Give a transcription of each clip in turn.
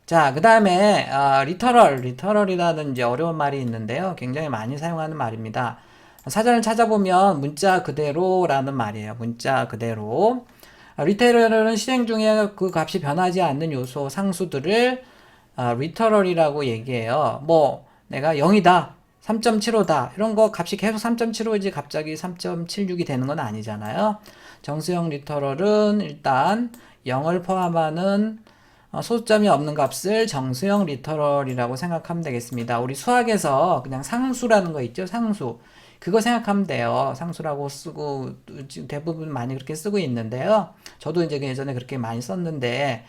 자, 그 다음에 리터럴이라는 이제 어려운 말이 있는데요. 굉장히 많이 사용하는 말입니다. 사전을 찾아보면 문자 그대로라는 말이에요. 문자 그대로. 리터럴은 실행 중에 그 값이 변하지 않는 요소 상수들을 리터럴이라고 얘기해요. 뭐 내가 0이다, 3.75다 이런 거 값이 계속 3.75이지 갑자기 3.76이 되는 건 아니잖아요. 정수형 리터럴은 일단 0을 포함하는 소수점이 없는 값을 정수형 리터럴이라고 생각하면 되겠습니다. 우리 수학에서 그냥 상수라는 거 있죠? 상수. 그거 생각하면 돼요. 상수라고 쓰고 대부분 많이 그렇게 쓰고 있는데요. 저도 이제 예전에 그렇게 많이 썼는데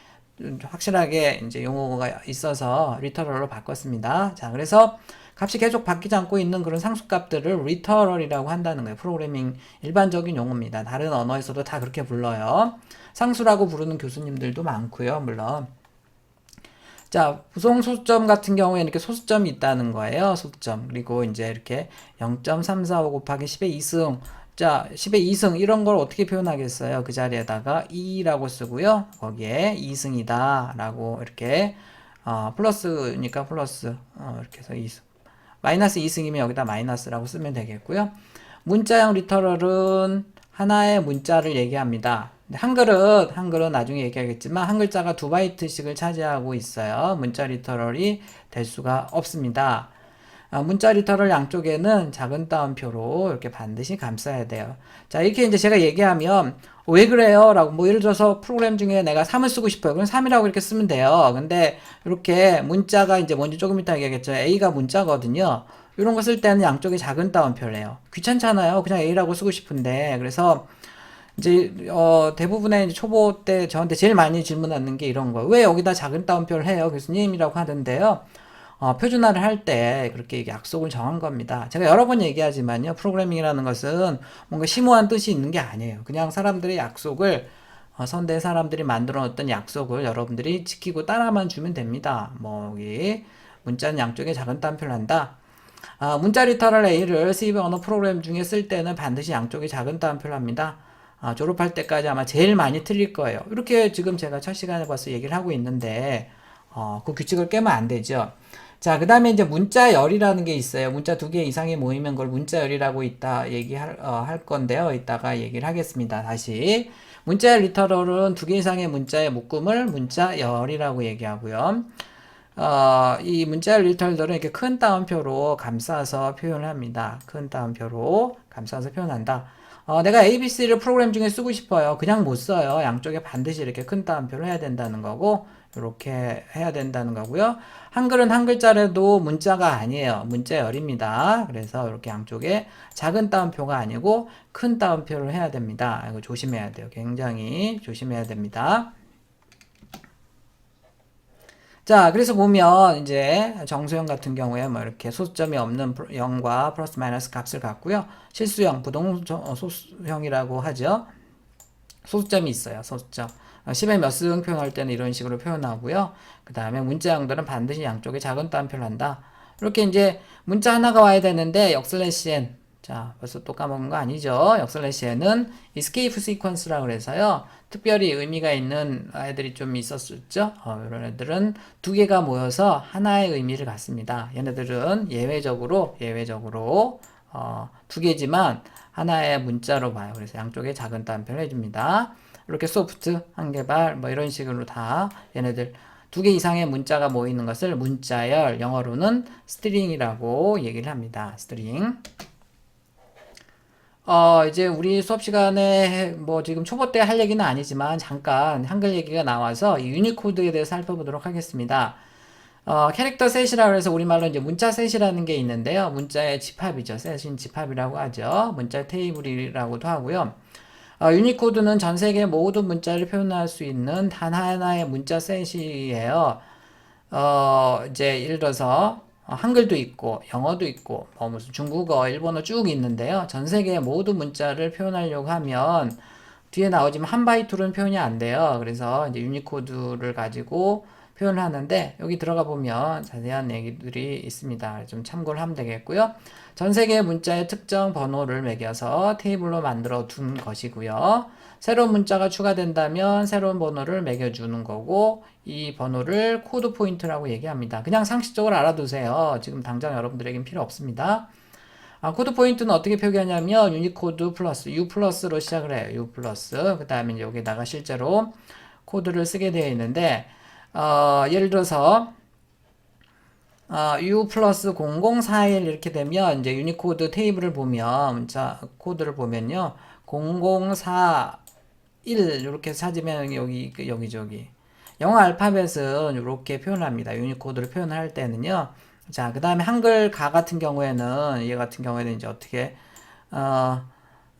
확실하게 이제 용어가 있어서 리터럴로 바꿨습니다. 자, 그래서 값이 계속 바뀌지 않고 있는 그런 상수값들을 리터럴이라고 한다는 거예요. 프로그래밍 일반적인 용어입니다. 다른 언어에서도 다 그렇게 불러요. 상수라고 부르는 교수님들도 많고요, 물론. 자, 부동 소수점 같은 경우에는 이렇게 소수점이 있다는 거예요. 소수점. 그리고 이제 이렇게 0.345 곱하기 10의 2승. 자, 10의 2승 이런 걸 어떻게 표현하겠어요? 그 자리에다가 2라고 쓰고요. 거기에 2승이다 라고 이렇게 플러스니까 플러스 이렇게 해서 2승. 마이너스 2승이면 여기다 마이너스라고 쓰면 되겠고요. 문자형 리터럴은 하나의 문자를 얘기합니다. 한글은 나중에 얘기하겠지만 한 글자가 2바이트씩을 차지하고 있어요. 문자 리터럴이 될 수가 없습니다. 문자 리터럴 양쪽에는 작은 따옴표로 이렇게 반드시 감싸야 돼요. 자, 이렇게 이제 제가 얘기하면 왜 그래요? 라고 뭐 예를 들어서 프로그램 중에 내가 3을 쓰고 싶어요. 그럼 3이라고 이렇게 쓰면 돼요. 근데 이렇게 문자가 이제 뭔지 조금 이따 얘기하겠죠. A가 문자거든요. 이런 거 쓸 때는 양쪽에 작은 따옴표를 해요. 귀찮잖아요. 그냥 A라고 쓰고 싶은데. 그래서 이제 대부분의 초보 때 저한테 제일 많이 질문하는 게 이런 거예요. 왜 여기다 작은 따옴표를 해요? 교수님이라고 하던데요. 표준화를 할 때 그렇게 약속을 정한 겁니다. 제가 여러 번 얘기하지만요. 프로그래밍이라는 것은 뭔가 심오한 뜻이 있는 게 아니에요. 그냥 사람들의 약속을 선대 사람들이 만들어 놓았던 약속을 여러분들이 지키고 따라만 주면 됩니다. 뭐 여기 문자는 양쪽에 작은 따옴표를 한다. 문자 리터럴 A를 C 언어 프로그램 중에 쓸 때는 반드시 양쪽에 작은 따옴표를 합니다. 졸업할 때까지 아마 제일 많이 틀릴 거예요. 이렇게 지금 제가 첫 시간에 벌써 얘기를 하고 있는데 그 규칙을 깨면 안 되죠. 자, 그 다음에 이제 문자열이라는 게 있어요. 문자 2개 이상이 모이면 그걸 문자열이라고 할 건데요. 이따가 얘기를 하겠습니다. 다시. 문자열 리터럴은 2개 이상의 문자의 묶음을 문자열이라고 얘기하고요. 이 문자열 리터럴들은 이렇게 큰 따옴표로 감싸서 표현을 합니다. 큰 따옴표로 감싸서 표현한다. 내가 ABC를 프로그램 중에 쓰고 싶어요. 그냥 못 써요. 양쪽에 반드시 이렇게 큰 따옴표를 해야 된다는 거고, 이렇게 해야 된다는 거고요. 한글은 한 글자라도 문자가 아니에요. 문자열입니다. 그래서 이렇게 양쪽에 작은 따옴표가 아니고 큰 따옴표를 해야 됩니다. 이거 조심해야 돼요. 굉장히 조심해야 됩니다. 자, 그래서 보면 이제 정수형 같은 경우에 뭐 이렇게 소수점이 없는 0과 플러스 마이너스 값을 갖고요. 실수형, 소수형이라고 하죠. 소수점이 있어요. 소수점. 10의 몇 승 표현할 때는 이런 식으로 표현하고요. 그 다음에 문자형들은 반드시 양쪽에 작은 따옴표를 한다. 이렇게 이제 문자 하나가 와야 되는데 역슬래시 자, 벌써 또 까먹은 거 아니죠? 역슬래시에는 escape sequence라고 그래서요. 특별히 의미가 있는 애들이 좀 있었었죠? 이런 애들은 2개가 모여서 하나의 의미를 갖습니다. 얘네들은 예외적으로 2개지만 하나의 문자로 봐요. 그래서 양쪽에 작은 따옴표를 해줍니다. 이렇게 소프트, 한개발, 뭐 이런 식으로 다 얘네들 2개 이상의 문자가 모이는 것을 문자열, 영어로는 스트링이라고 얘기를 합니다. 스트링. 이제 우리 수업 시간에 뭐 지금 초보 때 할 얘기는 아니지만 잠깐 한글 얘기가 나와서 유니코드에 대해서 살펴보도록 하겠습니다. 캐릭터 셋이라고 해서 우리말로 이제 문자 셋이라는 게 있는데요. 문자의 집합이죠. 셋인 집합이라고 하죠. 문자 테이블이라고도 하고요. 유니코드는 전 세계 모든 문자를 표현할 수 있는 단 하나의 문자 셋이에요. 이제 예를 들어서 한글도 있고 영어도 있고 뭐 무슨 중국어, 일본어 쭉 있는데요. 전 세계 모든 문자를 표현하려고 하면 뒤에 나오지만 한 바이트로는 표현이 안 돼요. 그래서 이제 유니코드를 가지고 표현을 하는데 여기 들어가 보면 자세한 얘기들이 있습니다. 좀 참고를 하면 되겠고요. 전 세계 문자의 특정 번호를 매겨서 테이블로 만들어 둔 것이고요. 새로운 문자가 추가된다면 새로운 번호를 매겨주는 거고, 이 번호를 코드 포인트라고 얘기합니다. 그냥 상식적으로 알아두세요. 지금 당장 여러분들에겐 필요 없습니다. 코드 포인트는 어떻게 표기하냐면 유니코드 플러스 U 플러스로 시작을 해요. U 플러스. 그 다음에 여기다가 실제로 코드를 쓰게 되어 있는데, 예를 들어서 U 플러스 0041 이렇게 되면 이제 유니코드 테이블을 보면 문자 코드를 보면요 0041 이렇게 찾으면 여기 영어 알파벳은 이렇게 표현합니다. 유니코드를 표현할 때는요. 자, 그 다음에 한글 가 같은 경우에는 얘 같은 경우에는 이제 어떻게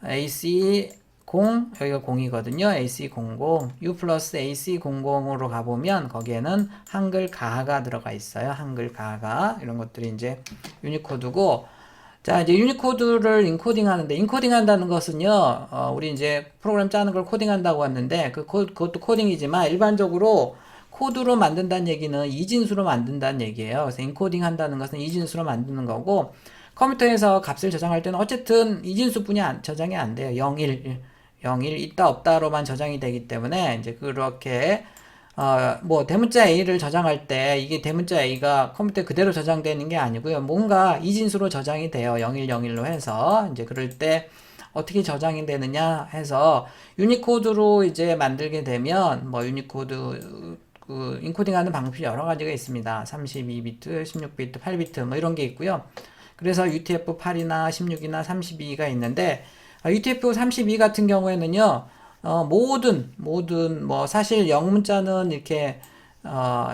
AC 0 여기가 0이거든요. AC00 U 플러스 AC00으로 가보면 거기에는 한글 가가 들어가 있어요. 한글 가가 이런 것들이 이제 유니코드고 자 이제 유니코드를 인코딩 하는데 인코딩 한다는 것은요 우리 이제 프로그램 짜는 걸 코딩한다고 했는데 그것도 코딩이지만 일반적으로 코드로 만든다는 얘기는 이진수로 만든다는 얘기예요. 그래서 인코딩 한다는 것은 이진수로 만드는 거고 컴퓨터에서 값을 저장할 때는 어쨌든 이진수뿐이 저장이 안 돼요. 0, 1, 0, 1 있다 없다로만 저장이 되기 때문에 이제 그렇게 뭐 대문자 A를 저장할 때 이게 대문자 A가 컴퓨터에 그대로 저장되는 게 아니고요. 뭔가 이진수로 저장이 돼요. 0101로 해서 이제 그럴 때 어떻게 저장이 되느냐 해서 유니코드로 이제 만들게 되면 뭐 유니코드 그 인코딩하는 방법이 여러 가지가 있습니다. 32비트, 16비트, 8비트 뭐 이런 게 있고요. 그래서 UTF-8이나 16이나 32가 있는데 UTF-32 같은 경우에는요. 모든 뭐 사실 영문자는 이렇게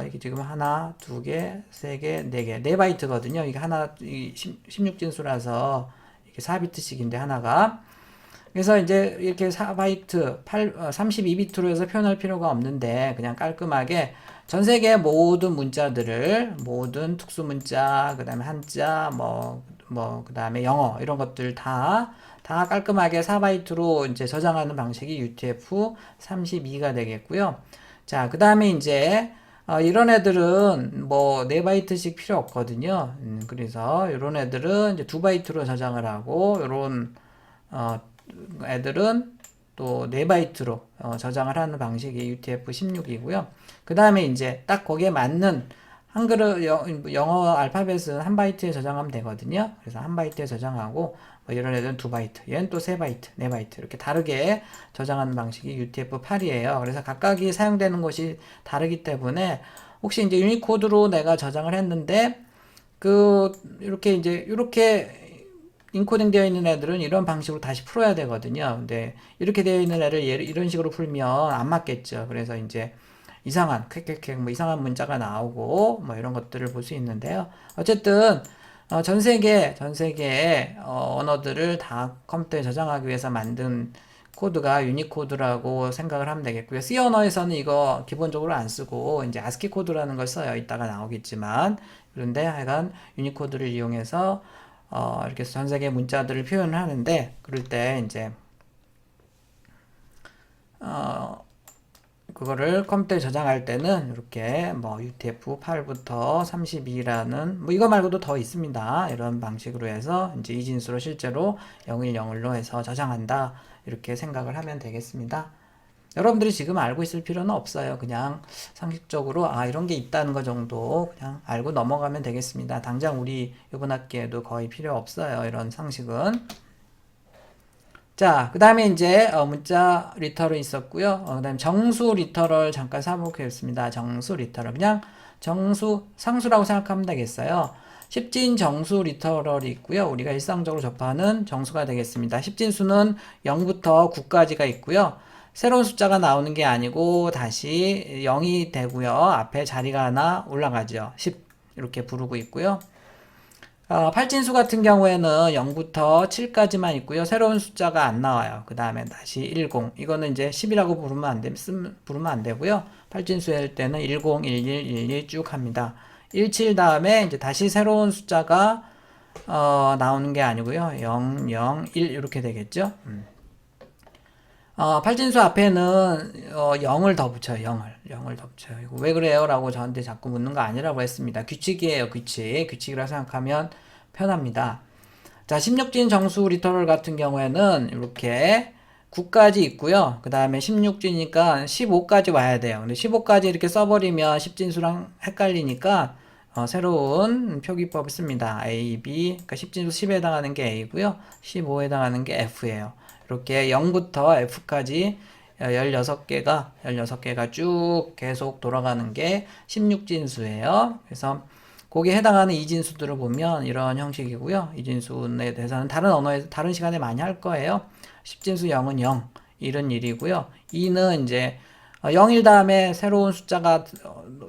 이게 지금 하나, 두 개, 세 개, 네 개, 4바이트거든요. 이게 하나 16진수라서 이게 4비트씩인데 하나가 그래서 이제 이렇게 4바이트, 32비트로 해서 표현할 필요가 없는데 그냥 깔끔하게 전 세계 모든 문자들을 모든 특수 문자, 그다음에 한자, 그다음에 영어 이런 것들 다 깔끔하게 4바이트로 이제 저장하는 방식이 UTF-32가 되겠고요. 자, 그다음에 이제 이런 애들은 뭐 4바이트씩 필요 없거든요. 그래서 이런 애들은 이제 2바이트로 저장을 하고 이런 애들은 또 4바이트로 저장을 하는 방식이 UTF-16이고요. 그 다음에 이제 딱 거기에 맞는 한글을 영어 알파벳은 1바이트에 저장하면 되거든요. 그래서 1바이트에 저장하고 뭐 이런 애들은 2바이트, 얘는 또 3바이트, 4바이트 이렇게 다르게 저장하는 방식이 UTF-8이에요. 그래서 각각이 사용되는 것이 다르기 때문에 혹시 이제 유니코드로 내가 저장을 했는데 이렇게 인코딩 되어 있는 애들은 이런 방식으로 다시 풀어야 되거든요. 근데 이렇게 되어 있는 애를 이런 식으로 풀면 안 맞겠죠. 그래서 이제 이상한 뭐 이상한 문자가 나오고 뭐 이런 것들을 볼 수 있는데요. 어쨌든 전 세계의 언어들을 다 컴퓨터에 저장하기 위해서 만든 코드가 유니코드라고 생각을 하면 되겠고요. C 언어에서는 이거 기본적으로 안 쓰고 이제 ASCII 코드라는 걸 써요. 이따가 나오겠지만 그런데 하여간 유니코드를 이용해서 이렇게 전 세계 문자들을 표현을 하는데 그럴 때 이제 그거를 컴퓨터에 저장할 때는 이렇게 뭐 UTF-8부터 32라는 뭐 이거 말고도 더 있습니다. 이런 방식으로 해서 이제 이진수로 실제로 010로 해서 저장한다. 이렇게 생각을 하면 되겠습니다. 여러분들이 지금 알고 있을 필요는 없어요. 그냥 상식적으로 이런 게 있다는 거 정도 그냥 알고 넘어가면 되겠습니다. 당장 우리 이번 학기에도 거의 필요 없어요. 이런 상식은. 자, 그 다음에 이제 문자 리터럴 있었고요. 그 다음에 정수 리터럴 잠깐 살펴보겠습니다. 정수 리터럴 그냥 상수라고 생각하면 되겠어요. 십진 정수 리터럴이 있고요. 우리가 일상적으로 접하는 정수가 되겠습니다. 십진수는 0부터 9까지가 있고요. 새로운 숫자가 나오는 게 아니고 다시 0이 되고요. 앞에 자리가 하나 올라가죠. 10 이렇게 부르고 있고요. 팔진수 같은 경우에는 0부터 7까지만 있고요. 새로운 숫자가 안 나와요. 그 다음에 다시 10. 이거는 이제 10이라고 부르면 안 되고요. 팔진수 할 때는 10, 11, 12 쭉 합니다. 17 다음에 이제 다시 새로운 숫자가 나오는 게 아니고요. 0, 0, 1 이렇게 되겠죠. 팔진수 앞에는 0을 더 붙여요. 0을 더 붙여요. 이거 왜 그래요? 라고 저한테 자꾸 묻는 거 아니라고 했습니다. 규칙이에요. 규칙이라 생각하면 편합니다. 자, 16진 정수 리터럴 같은 경우에는 이렇게 9까지 있고요. 그 다음에 16지니까 15까지 와야 돼요. 근데 15까지 이렇게 써버리면 10진수랑 헷갈리니까 새로운 표기법을 씁니다. A, B, 그러니까 10진수 10에 해당하는 게 A고요. 15에 해당하는 게 F예요. 이렇게 0부터 F까지 16개가 쭉 계속 돌아가는 게 16진수예요. 그래서 거기에 해당하는 이진수들을 보면 이런 형식이고요. 이진수에 대해서는 다른 언어에서 다른 시간에 많이 할 거예요. 10진수 0은 0, 1은 1이고요. 2는 이제 0일 다음에 새로운 숫자가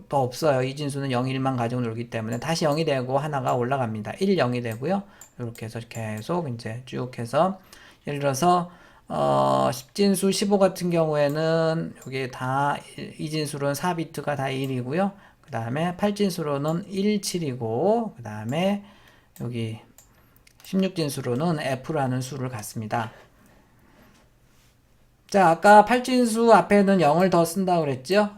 더 없어요. 이진수는 0, 1만 가지고 놀기 때문에 다시 0이 되고 하나가 올라갑니다. 1, 0이 되고요. 이렇게 해서 계속 이제 쭉 해서 예를 들어서 10진수 15 같은 경우에는 여기 다 이진수로는 4비트가 다 1이고요. 그 다음에 8진수로는 1, 7이고 그 다음에 여기 16진수로는 F라는 수를 갖습니다. 자, 아까 8진수 앞에는 0을 더 쓴다고 그랬죠?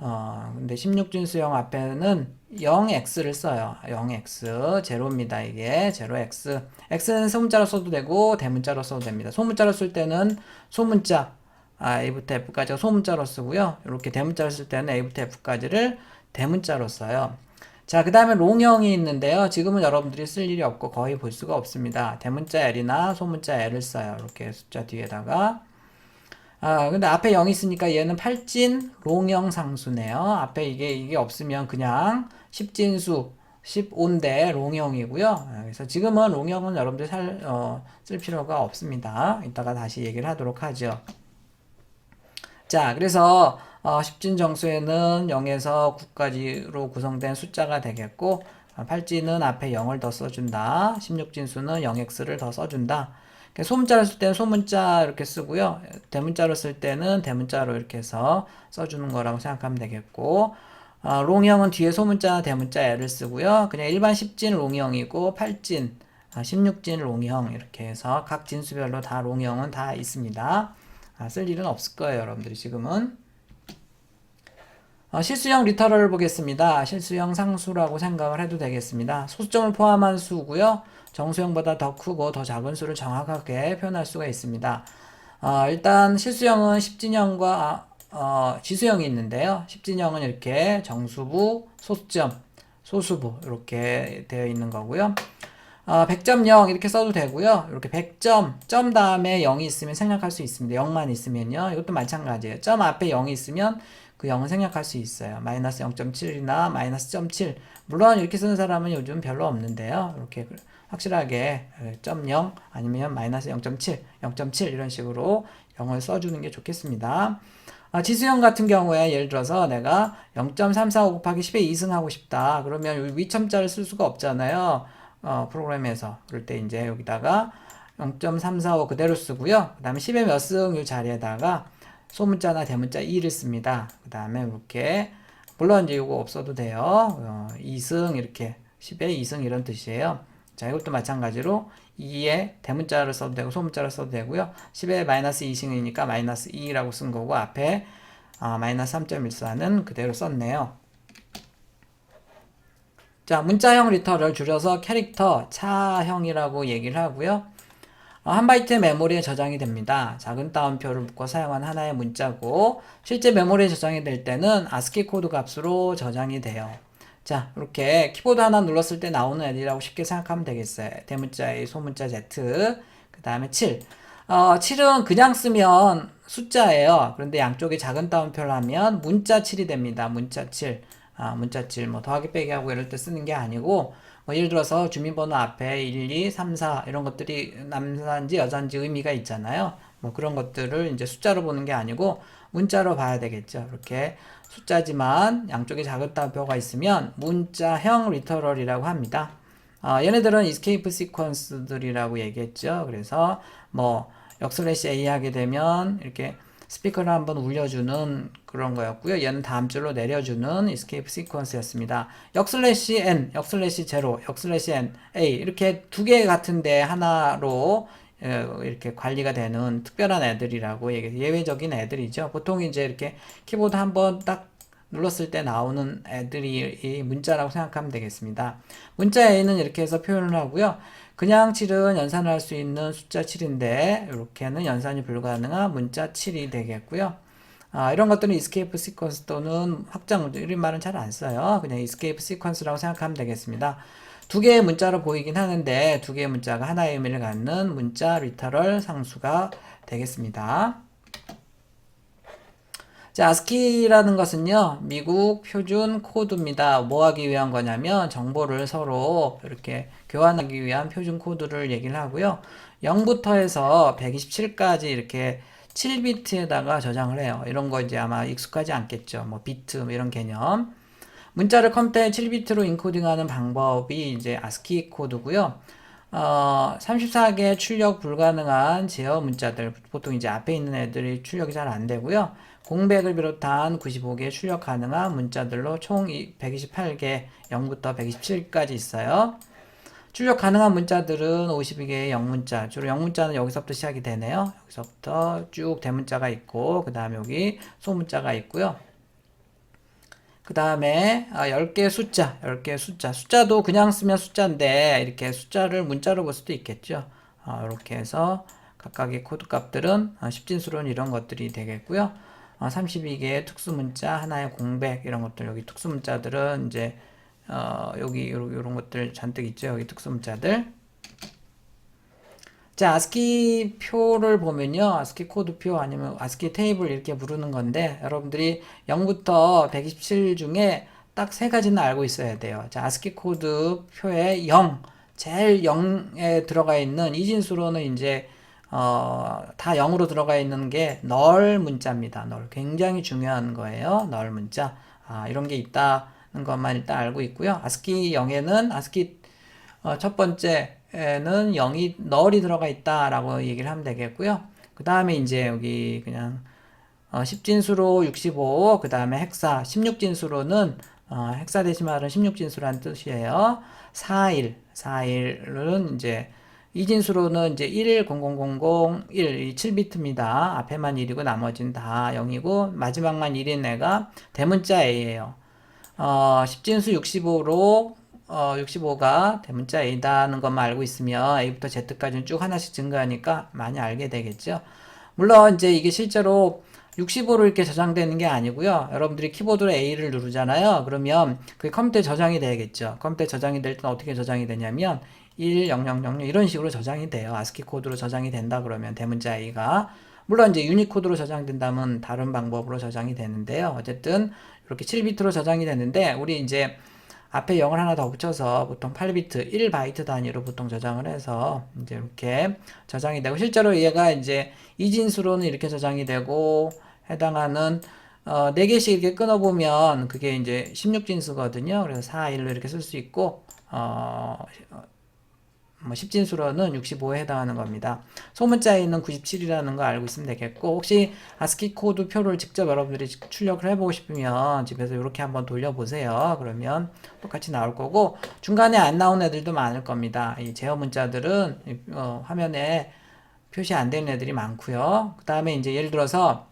근데 16진수형 앞에는 0x를 써요. 0x, 제로입니다. 이게, 제로x. x는 소문자로 써도 되고, 대문자로 써도 됩니다. 소문자로 쓸 때는 소문자, a부터 f까지가 소문자로 쓰고요. 이렇게 대문자로 쓸 때는 a부터 f까지를 대문자로 써요. 자, 그 다음에 롱형이 있는데요. 지금은 여러분들이 쓸 일이 없고 거의 볼 수가 없습니다. 대문자 l이나 소문자 l을 써요. 이렇게 숫자 뒤에다가. 근데 앞에 0이 있으니까 얘는 8진 롱형 상수네요. 앞에 이게 없으면 그냥 10진수 15인데 롱형이고요. 그래서 지금은 롱형은 여러분들 쓸 필요가 없습니다. 이따가 다시 얘기를 하도록 하죠. 자, 그래서 10진 정수에는 0에서 9까지로 구성된 숫자가 되겠고 8진은 앞에 0을 더 써준다. 16진수는 0x를 더 써준다. 소문자로 쓸 때는 소문자 이렇게 쓰고요. 대문자로 쓸 때는 대문자로 이렇게 해서 써주는 거라고 생각하면 되겠고 롱형은 뒤에 소문자, 대문자 L을 쓰고요. 그냥 일반 10진 롱형이고 8진, 16진 롱형 이렇게 해서 각 진수별로 다 롱형은 다 있습니다. 쓸 일은 없을 거예요. 여러분들이 지금은. 실수형 리터럴을 보겠습니다. 실수형 상수라고 생각을 해도 되겠습니다. 소수점을 포함한 수고요. 정수형보다 더 크고 더 작은 수를 정확하게 표현할 수가 있습니다. 일단 실수형은 10진형과 지수형이 있는데요. 10진형은 이렇게 정수부, 소수점, 소수부 이렇게 되어 있는 거고요. 100점 0 이렇게 써도 되고요. 이렇게 100점, 점 다음에 0이 있으면 생략할 수 있습니다. 0만 있으면요. 이것도 마찬가지예요. 점 앞에 0이 있으면 그 0은 생략할 수 있어요. 마이너스 0.7이나 마이너스 0.7. 물론 이렇게 쓰는 사람은 요즘 별로 없는데요. 이렇게 확실하게 점 0 아니면 마이너스 0.7, 0.7 이런 식으로 0을 써주는 게 좋겠습니다. 지수형 같은 경우에 예를 들어서 내가 0.345 곱하기 10의 2승 하고 싶다. 그러면 위첨자를 쓸 수가 없잖아요. 프로그램에서. 그럴 때 이제 여기다가 0.345 그대로 쓰고요. 그 다음에 10의 몇 승 이 자리에다가 소문자나 대문자 2를 씁니다. 그 다음에 이렇게 물론 이제 이거 없어도 돼요. 2승 이렇게 10의 2승 이런 뜻이에요. 자, 이것도 마찬가지로 2에 대문자를 써도 되고 소문자를 써도 되고요. 10에 마이너스 2승이니까 마이너스 2라고 쓴 거고 앞에 마이너스 3.14는 그대로 썼네요. 자, 문자형 리터를 줄여서 캐릭터 차형이라고 얘기를 하고요. 한 바이트의 메모리에 저장이 됩니다. 작은 따옴표를 묶어 사용한 하나의 문자고 실제 메모리에 저장이 될 때는 ASCII 코드 값으로 저장이 돼요. 자, 이렇게 키보드 하나 눌렀을 때 나오는 애들이라고 쉽게 생각하면 되겠어요. 대문자 A, 소문자 Z, 그 다음에 7. 7은 그냥 쓰면 숫자예요. 그런데 양쪽에 작은 따옴표를 하면 문자 7이 됩니다. 문자 7. 문자 7, 뭐 더하기 빼기 하고 이럴 때 쓰는 게 아니고 뭐 예를 들어서 주민번호 앞에 1, 2, 3, 4 이런 것들이 남자인지 여자인지 의미가 있잖아요. 뭐 그런 것들을 이제 숫자로 보는 게 아니고 문자로 봐야 되겠죠. 이렇게 숫자지만 양쪽에 작은 따옴표가 있으면 문자형 리터럴이라고 합니다. 얘네들은 escape sequence들이라고 얘기했죠. 그래서 뭐 역슬래시 A 하게 되면 이렇게 스피커를 한번 울려주는 그런 거였고요. 얘는 다음 줄로 내려주는 escape sequence였습니다. 역슬래시 n, 역슬래시 0, 역슬래시 n, a 이렇게 두 개 같은데 하나로 이렇게 관리가 되는 특별한 애들이라고 얘기해요. 예외적인 애들이죠. 보통 이제 이렇게 키보드 한번 딱 눌렀을 때 나오는 애들이 이 문자라고 생각하면 되겠습니다. 문자 A는 이렇게 해서 표현을 하고요. 그냥 7은 연산을 할 수 있는 숫자 7인데 이렇게는 연산이 불가능한 문자 7이 되겠고요. 이런 것들은 escape sequence 또는 확장 문자 이런 말은 잘 안 써요. 그냥 escape sequence라고 생각하면 되겠습니다. 두 개의 문자로 보이긴 하는데 두 개의 문자가 하나의 의미를 갖는 문자 리터럴 상수가 되겠습니다. 자, ASCII라는 것은요, 미국 표준 코드입니다. 뭐 하기 위한 거냐면, 정보를 서로 이렇게 교환하기 위한 표준 코드를 얘기를 하고요. 0부터 해서 127까지 이렇게 7비트에다가 저장을 해요. 이런 거 이제 아마 익숙하지 않겠죠. 뭐, 비트, 뭐 이런 개념. 문자를 컴퓨터에 7비트로 인코딩하는 방법이 이제 ASCII 코드고요. 34개 출력 불가능한 제어 문자들, 보통 이제 앞에 있는 애들이 출력이 잘 안 되고요. 공백을 비롯한 95개 출력 가능한 문자들로 총 128개, 0부터 127까지 있어요. 출력 가능한 문자들은 52개의 영문자, 주로 영문자는 여기서부터 시작이 되네요. 여기서부터 쭉 대문자가 있고, 그 다음에 여기 소문자가 있고요. 그 다음에 10개의 숫자, 10개의 숫자. 숫자도 그냥 쓰면 숫자인데 이렇게 숫자를 문자로 볼 수도 있겠죠. 이렇게 해서 각각의 코드 값들은 10진수로는 이런 것들이 되겠고요. 32개의 특수문자, 하나의 공백 이런 것들 여기 특수문자들은 이제 여기 이런 것들 잔뜩 있죠. 여기 특수문자들. 자, ASCII 표를 보면요. ASCII 코드 표 아니면 ASCII 테이블 이렇게 부르는 건데 여러분들이 0부터 127 중에 딱 세 가지는 알고 있어야 돼요. 자, ASCII 코드 표에 0, 제일 0에 들어가 있는 이진수로는 이제 다 0으로 들어가 있는 게 널 문자입니다. 널. 굉장히 중요한 거예요. 널 문자. 이런 게 있다는 것만 일단 알고 있고요. ASCII 0에는 ASCII 첫 번째는 0이 널이 들어가 있다라고 얘기를 하면 되겠고요. 그 다음에 이제 여기 그냥 10진수로 65, 그 다음에 헥사 16진수로는 헥사데시말은 16진수라는 뜻이에요. 41은 이제 이진수로는 이제 1, 0, 0, 0, 0, 1, 7비트입니다. 앞에만 1이고 나머지는 다 0이고 마지막만 1인 애가 대문자 A예요. 10진수 65로 65가 대문자 A다는 것만 알고 있으면 A부터 Z까지는 쭉 하나씩 증가하니까 많이 알게 되겠죠. 물론 이제 이게 실제로 65로 이렇게 저장되는 게 아니고요. 여러분들이 키보드로 A를 누르잖아요. 그러면 그게 컴퓨터에 저장이 되겠죠. 컴퓨터에 저장이 될 때는 어떻게 저장이 되냐면 1, 0, 0, 0, 0 이런 식으로 저장이 돼요. ASCII 코드로 저장이 된다 그러면 대문자 A가 물론 이제 유니코드로 저장된다면 다른 방법으로 저장이 되는데요. 어쨌든 이렇게 7비트로 저장이 되는데 우리 이제 앞에 0을 하나 더 붙여서 보통 8비트, 1바이트 단위로 보통 저장을 해서 이제 이렇게 저장이 되고 실제로 얘가 이제 이진수로는 이렇게 저장이 되고 해당하는 4개씩 이렇게 끊어보면 그게 이제 16진수거든요. 그래서 4, 1로 이렇게 쓸 수 있고 뭐 10진수로는 65에 해당하는 겁니다. 소문자에 있는 97이라는 거 알고 있으면 되겠고 혹시 ASCII 코드 표를 직접 여러분들이 출력을 해보고 싶으면 집에서 이렇게 한번 돌려보세요. 그러면 똑같이 나올 거고 중간에 안 나온 애들도 많을 겁니다. 이 제어 문자들은 화면에 표시 안 되는 애들이 많고요. 그 다음에 이제 예를 들어서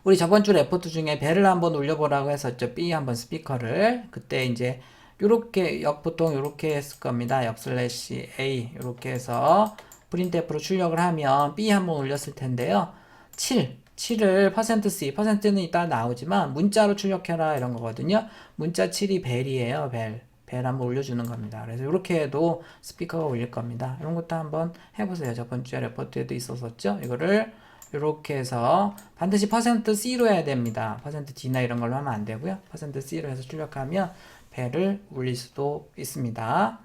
우리 저번 주 레포트 중에 벨을 한번 올려보라고 했었죠. B 한번 스피커를 그때 이제 요렇게 보통 요렇게 했을 겁니다. 역 슬래시 A 요렇게 해서 프린트F로 출력을 하면 B 한번 올렸을 텐데요. 7을 %C, %는 이따 나오지만 문자로 출력해라 이런 거거든요. 문자 7이 벨이에요. 벨 한번 올려주는 겁니다. 그래서 이렇게 해도 스피커가 올릴 겁니다. 이런 것도 한번 해보세요. 저번 주에 레포트에도 있었었죠. 이거를 이렇게 해서 반드시 %C로 해야 됩니다. %D나 이런 걸로 하면 안 되고요. %C로 해서 출력하면 벨을 울릴 수도 있습니다.